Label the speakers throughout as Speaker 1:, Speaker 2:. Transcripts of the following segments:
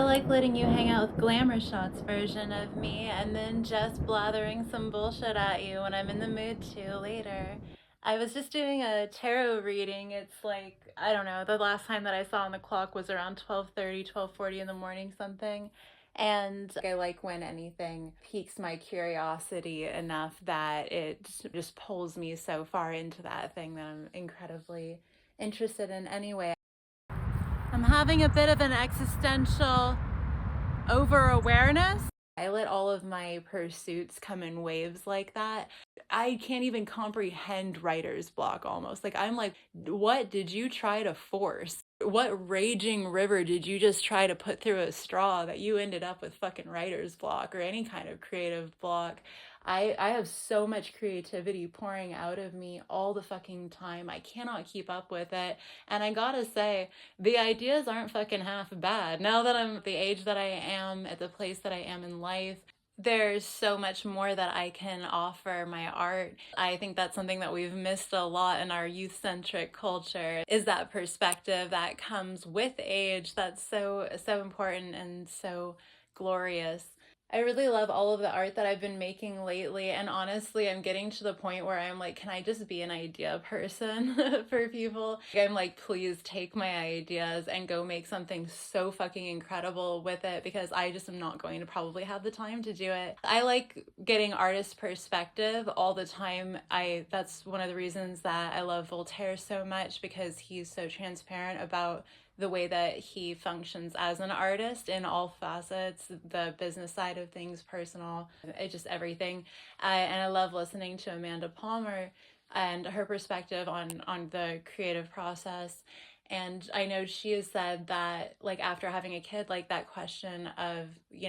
Speaker 1: like letting you hang out with Glamour Shots version of me and then just blathering some bullshit at you when I'm in the mood to later. I was just doing a tarot reading. It's like, I don't know, the last time that I saw on the clock was around 12:30, 12:40 in the morning something. And I like when anything piques my curiosity enough that it just pulls me so far into that thing that I'm incredibly interested in anyway. I'm having a bit of an existential over awareness. I let all of my pursuits come in waves like that. I can't even comprehend writer's block almost. Like, I'm like, what did you try to force? What raging river did you just try to put through a straw that you ended up with fucking writer's block or any kind of creative block? I have so much creativity pouring out of me all the fucking time. I cannot keep up with it. And I gotta say, the ideas aren't fucking half bad. Now that I'm at the age that I am, at the place that I am in life, there's so much more that I can offer my art. I think that's something that we've missed a lot in our youth-centric culture, is that perspective that comes with age that's so important and so glorious. I really love all of the art that I've been making lately, and honestly, I'm getting to the point where I'm like, can I just be an idea person for people? I'm like, please take my ideas and go make something so fucking incredible with it because I just am not going to probably have the time to do it. I like getting artist perspective all the time. I That's one of the reasons that I love Voltaire so much because he's so transparent about the way that he functions as an artist in all facets, the business side of things, personal, just everything. And I love listening to Amanda Palmer and her perspective on the creative process. And I know she has said that, like, after having a kid, like, that question of,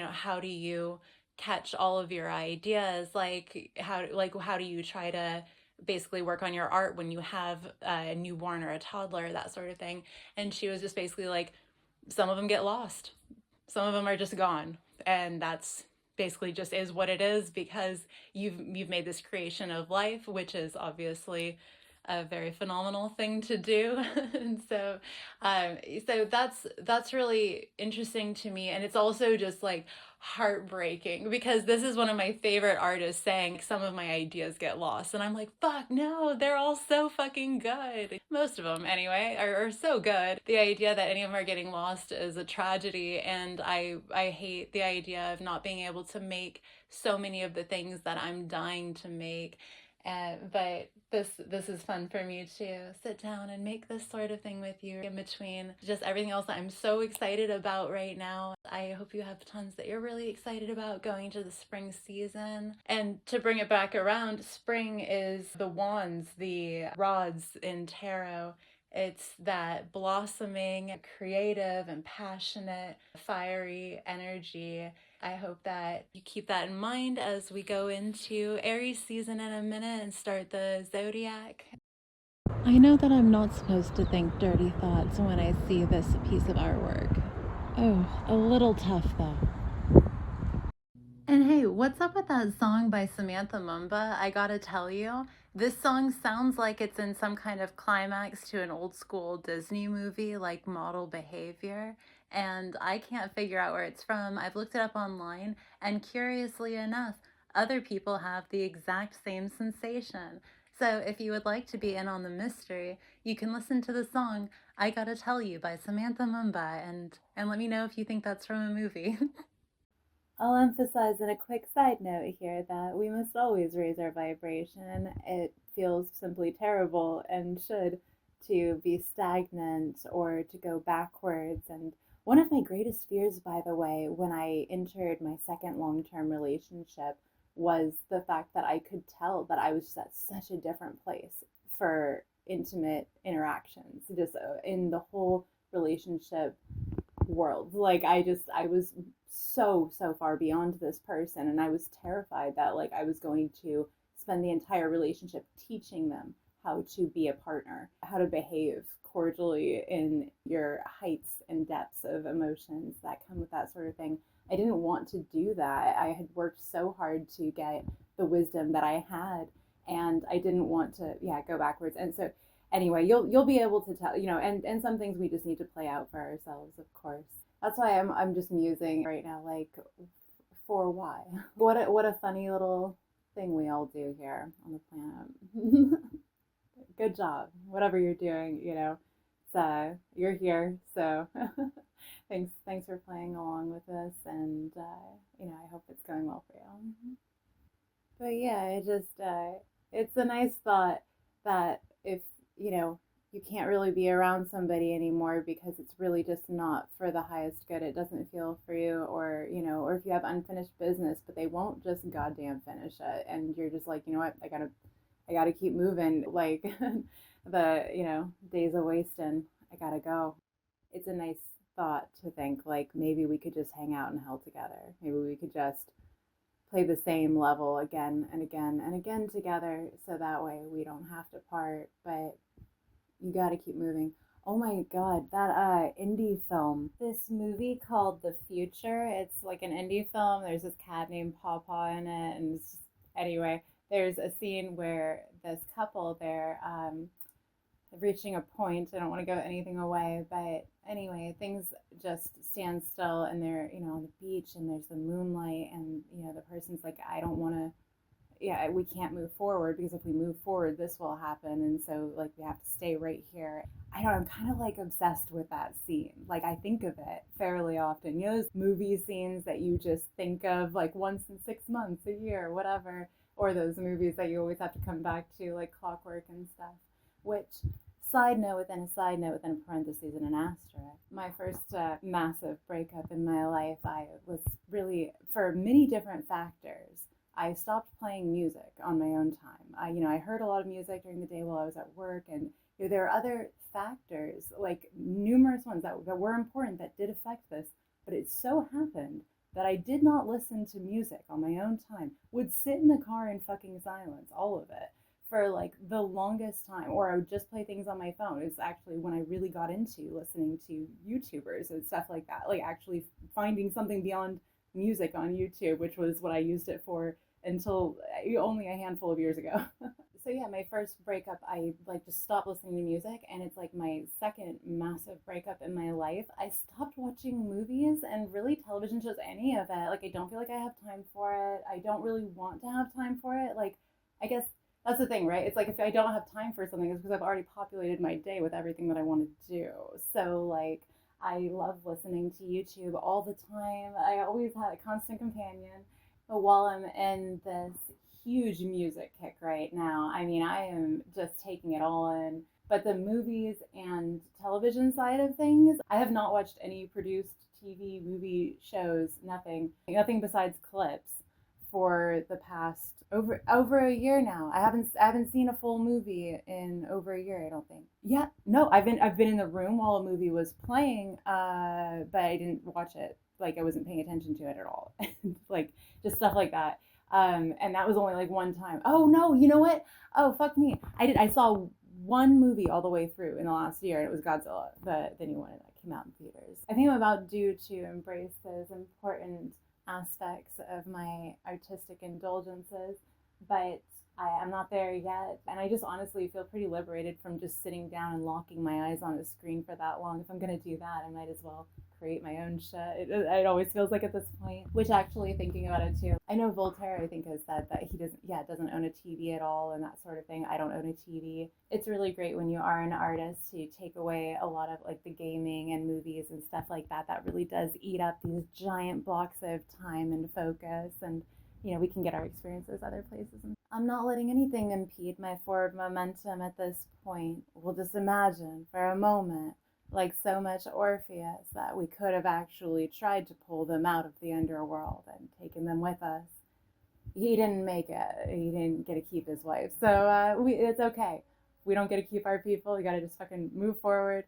Speaker 1: how do you catch all of your ideas? How do you try to basically work on your art when you have a newborn or a toddler, that sort of thing? And she was just basically like, some of them get lost, some of them are just gone, and that's basically just is what it is because you've made this creation of life, which is obviously a very phenomenal thing to do. And um, so that's really interesting to me, and it's also just like heartbreaking because this is one of my favorite artists saying some of my ideas get lost, and I'm like, fuck no, they're all so fucking good. Most of them anyway are so good. The idea that any of them are getting lost is a tragedy, and I hate the idea of not being able to make so many of the things that I'm dying to make. But this is fun for me to sit down and make this sort of thing with you in between just everything else that I'm so excited about right now. I hope you have tons that you're really excited about going to the spring season. And to bring it back around, spring is the wands, the rods in tarot. It's that blossoming, creative, and passionate, fiery energy. I hope that you keep that in mind as we go into Aries season in a minute and start the zodiac. I know that I'm not supposed to think dirty thoughts when I see this piece of artwork. Oh, a little tough though. And hey, what's up with that song by Samantha Mumba? I gotta tell you, this song sounds like it's in some kind of climax to an old school Disney movie like Model Behavior, and I can't figure out where it's from. I've looked it up online, and curiously enough, other people have the exact same sensation. So if you would like to be in on the mystery, you can listen to the song I Gotta Tell You by Samantha Mumba and let me know if you think that's from a movie. I'll emphasize in a quick side note here that we must always raise our vibration. It feels simply terrible and should to be stagnant or to go backwards. And one of my greatest fears, by the way, when I entered my second long term relationship was the fact that I could tell that I was just at such a different place for intimate interactions, just in the whole relationship world. Like I was so far beyond this person, and I was terrified that like I was going to spend the entire relationship teaching them how to be a partner, how to behave cordially in your heights and depths of emotions that come with that sort of thing. I didn't want to do that. I had worked so hard to get the wisdom that I had, and I didn't want to, yeah, go backwards. And so anyway, you'll be able to tell, and some things we just need to play out for ourselves, of course. That's why I'm just musing right now, like, for why? What a funny little thing we all do here on the planet. Good job, whatever you're doing. You're here, so thanks for playing along with us, and I hope it's going well for you. But yeah, it's a nice thought that if you know you can't really be around somebody anymore because it's really just not for the highest good. It doesn't feel for you, or if you have unfinished business, but they won't just goddamn finish it, and you're just like, you know what, I gotta keep moving. Like the days of wasting. I gotta go. It's a nice thought to think like maybe we could just hang out in hell together. Maybe we could just play the same level again and again and again together so that way we don't have to part, but you got to keep moving. Oh my god, that indie film. This movie called The Future. It's like an indie film. There's this cat named Paw Paw in it, and it's just, anyway, there's a scene where this couple they're reaching a point. I don't want to give anything away, but anyway, things just stand still, and they're on the beach, and there's the moonlight, and the person's like, I don't want to. Yeah, we can't move forward because if we move forward, this will happen, and so like we have to stay right here. I don't know. I'm kind of like obsessed with that scene. Like I think of it fairly often. Those movie scenes that you just think of like once in 6 months, a year, whatever, or those movies that you always have to come back to, like Clockwork and stuff. Which side note within a side note within a parentheses and an asterisk. My first massive breakup in my life, I was really, for many different factors, I stopped playing music on my own time. I heard a lot of music during the day while I was at work, and there are other factors, like numerous ones that were important that did affect this. But it so happened that I did not listen to music on my own time. Would sit in the car in fucking silence, all of it, for like the longest time, or I would just play things on my phone. It's actually when I really got into listening to YouTubers and stuff like that, like actually finding something beyond music on YouTube, which was what I used it for until only a handful of years ago. So yeah, my first breakup, I like just stopped listening to music, and it's like my second massive breakup in my life. I stopped watching movies and really television shows, any of it. Like I don't feel like I have time for it. I don't really want to have time for it. Like I guess that's the thing, right? It's like if I don't have time for something, it's because I've already populated my day with everything that I want to do. So like I love listening to YouTube all the time. I always had a constant companion. But while I'm in this huge music kick right now, I mean, I am just taking it all in. But the movies and television side of things, I have not watched any produced TV, movie shows, nothing besides clips for the past over a year now. I haven't seen a full movie in over a year, I don't think. Yeah, no, I've been in the room while a movie was playing, but I didn't watch it. Like I wasn't paying attention to it at all. Like just stuff like that. And that was only like one time. Oh no, you know what? Oh fuck me. I saw one movie all the way through in the last year, and it was Godzilla, the new one that came out in theaters. I think I'm about due to embrace those important aspects of my artistic indulgences, but I'm not there yet. And I just honestly feel pretty liberated from just sitting down and locking my eyes on a screen for that long. If I'm going to do that, I might as well create my own shit. It always feels like at this point, which actually thinking about it too, I know Voltaire, I think, has said that he doesn't own a TV at all and that sort of thing. I don't own a TV. It's really great when you are an artist to take away a lot of like the gaming and movies and stuff like that. That really does eat up these giant blocks of time and focus, and we can get our experiences other places. And I'm not letting anything impede my forward momentum at this point. We'll just imagine for a moment, like so much Orpheus, that we could have actually tried to pull them out of the underworld and taken them with us. He didn't make it. He didn't get to keep his wife. So it's okay. We don't get to keep our people. We got to just fucking move forward.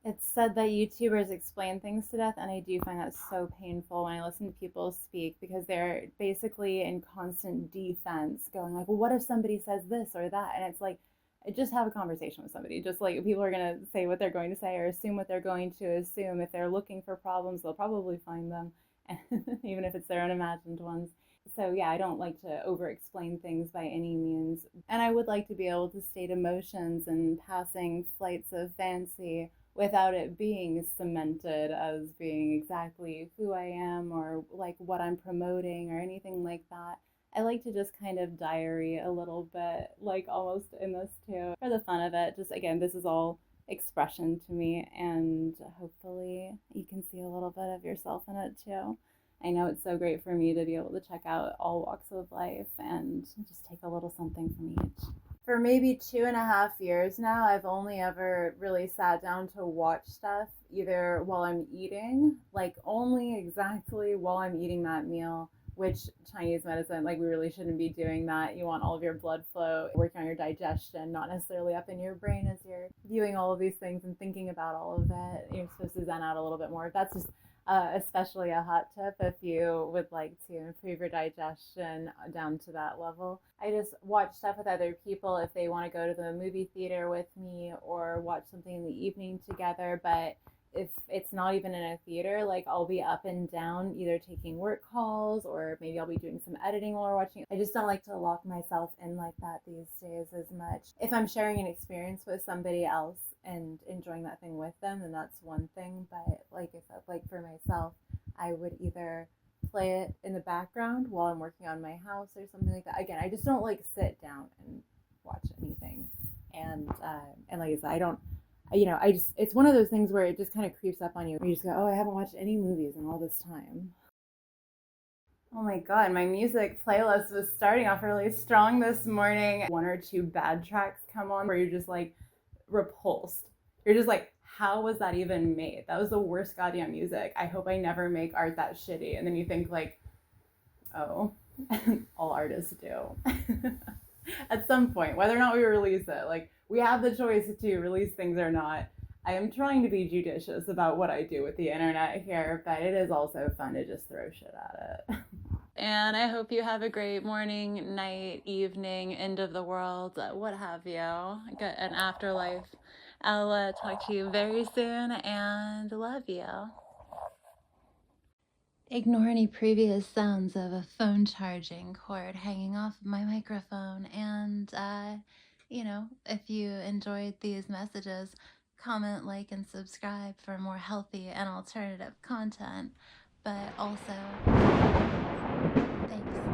Speaker 1: It's said that YouTubers explain things to death, and I do find that so painful when I listen to people speak, because they're basically in constant defense, going like, well, what if somebody says this or that? And it's like, just have a conversation with somebody. Just like people are going to say what they're going to say or assume what they're going to assume. If they're looking for problems, they'll probably find them, even if it's their own imagined ones. So yeah, I don't like to over explain things by any means. And I would like to be able to state emotions and passing flights of fancy without it being cemented as being exactly who I am or like what I'm promoting or anything like that. I like to just kind of diary a little bit, like almost in this too, for the fun of it. Just again, this is all expression to me, and hopefully you can see a little bit of yourself in it too. I know it's so great for me to be able to check out all walks of life and just take a little something from each. For maybe 2.5 years now, I've only ever really sat down to watch stuff either while I'm eating, like only exactly while I'm eating that meal, which Chinese medicine, like we really shouldn't be doing that. You want all of your blood flow working on your digestion, not necessarily up in your brain as you're viewing all of these things and thinking about all of it. You're supposed to zen out a little bit more. That's just especially a hot tip if you would like to improve your digestion down to that level. I just watch stuff with other people if they want to go to the movie theater with me or watch something in the evening together. But if it's not even in a theater, like I'll be up and down either taking work calls or maybe I'll be doing some editing while we're watching. I just don't like to lock myself in like that these days as much. If I'm sharing an experience with somebody else and enjoying that thing with them, then that's one thing. But like I said, like for myself, I would either play it in the background while I'm working on my house or something like that. Again, I just don't like sit down and watch anything. And like I said, I don't I just it's one of those things where it just kind of creeps up on you. You just go, oh, I haven't watched any movies in all this time. Oh my god, my music playlist was starting off really strong this morning. One or two bad tracks come on where you're just like repulsed. You're just like, how was that even made? That was the worst goddamn music. I hope I never make art that shitty. And then you think like, oh, all artists do. At some point, whether or not we release it, like we have the choice to release things or not. I am trying to be judicious about what I do with the internet here, but it is also fun to just throw shit at it. And I hope you have a great morning, night, evening, end of the world, what have you, an afterlife. I'll talk to you very soon and love you. Ignore any previous sounds of a phone charging cord hanging off of my microphone. And, if you enjoyed these messages, comment, like, and subscribe for more healthy and alternative content. But also, thanks.